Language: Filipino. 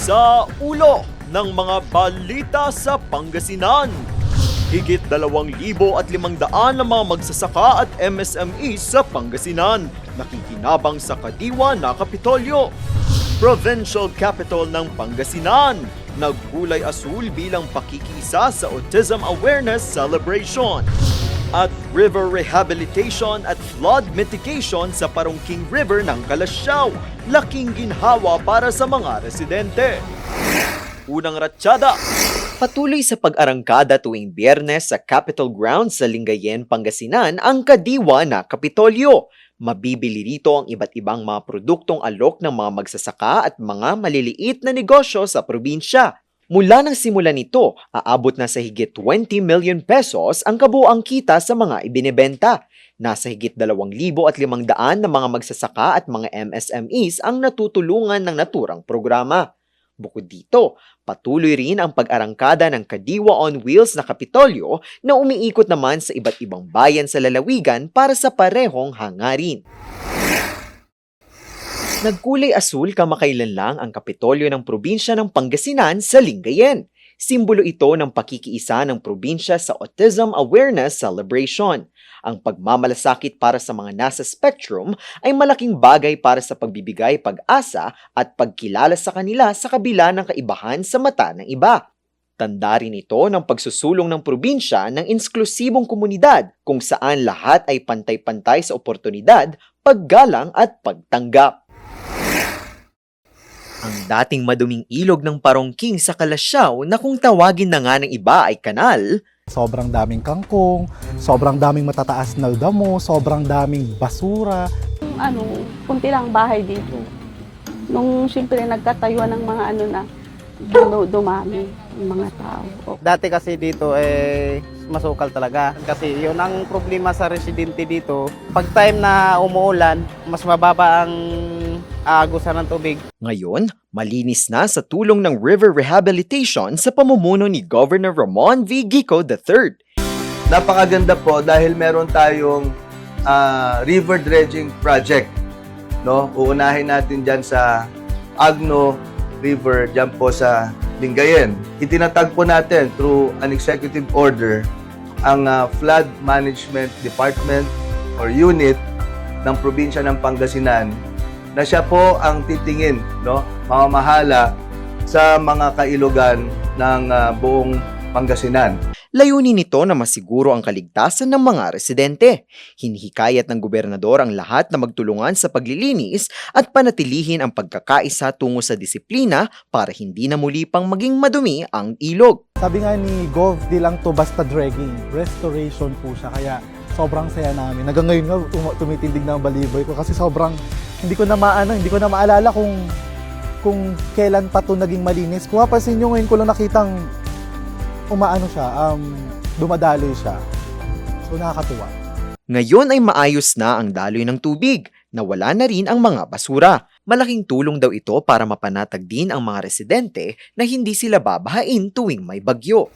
Sa ulo ng mga balita sa Pangasinan, higit 2,500 na mga magsasaka at MSME sa Pangasinan nakikinabang sa kadiwa na Kapitolyo. Provincial capital ng Pangasinan, nagkulay asul bilang pakikiisa sa Autism Awareness Celebration. At river rehabilitation at flood mitigation sa Parungking River ng Calasiao, laking ginhawa para sa mga residente. Unang ratyada. Patuloy sa pag-arangkada tuwing Biyernes sa Capitol Grounds sa Lingayen, Pangasinan ang kadiwa na Kapitolyo. Mabibili rito ang iba't ibang mga produktong alok ng mga magsasaka at mga maliliit na negosyo sa probinsya. Mula ng simula nito, aabot na sa higit 20 million pesos ang kabuang kita sa mga ibinebenta. Nasa higit 2,500 na mga magsasaka at mga MSMEs ang natutulungan ng naturang programa. Bukod dito, patuloy rin ang pag-arangkada ng Kadiwa on Wheels na Kapitolyo na umiikot naman sa iba't ibang bayan sa lalawigan para sa parehong hangarin. Nagkulay asul kamakailan lang ang Kapitolyo ng probinsya ng Pangasinan sa Lingayen. Simbolo ito ng pakikiisa ng probinsya sa Autism Awareness Celebration. Ang pagmamalasakit para sa mga nasa spectrum ay malaking bagay para sa pagbibigay pag-asa at pagkilala sa kanila sa kabila ng kaibahan sa mata ng iba. Tanda rin ito ng pagsusulong ng probinsya ng inklusibong komunidad kung saan lahat ay pantay-pantay sa oportunidad, paggalang at pagtanggap. Ang dating maduming ilog ng Parungking sa Calasiao na kung tawagin na nga ng iba ay kanal, sobrang daming kangkong, sobrang daming matataas na damo, sobrang daming basura. Kunti lang bahay dito. Nung siyempre nagkatayuan ng mga dumami ang mga tao. Dati kasi dito masukal talaga. Kasi yun ang problema sa residente dito. Pag time na umuulan, mas mababa ang agusan ng tubig. Ngayon, malinis na sa tulong ng river rehabilitation sa pamumuno ni Governor Ramon V. Gico III. Napakaganda po dahil meron tayong river dredging project. No? Uunahin natin dyan sa Agno River, dyan po sa Lingayen. Itinatag po natin through an executive order ang Flood Management Department or Unit ng probinsya ng Pangasinan na siya po ang titingin, mamamahala sa mga kailugan ng buong Pangasinan. Layunin nito na masiguro ang kaligtasan ng mga residente. Hinihikayat ng gobernador ang lahat na magtulungan sa paglilinis at panatilihin ang pagkakaisa tungo sa disiplina para hindi na muli pang maging madumi ang ilog. Sabi nga ni Gov, di lang to basta dragging, restoration po siya. Kaya sobrang saya namin. Hanggang ngayon nga tumitindig na ang baliboy ko kasi sobrang hindi ko na maalala kung kailan pa to naging malinis. Kung mapansin nyo ngayon ko lang nakitang dumadaloy siya. So nakakatuwa. Ngayon ay maayos na ang daloy ng tubig. Nawala na rin ang mga basura. Malaking tulong daw ito para mapanatag din ang mga residente na hindi sila babahain tuwing may bagyo.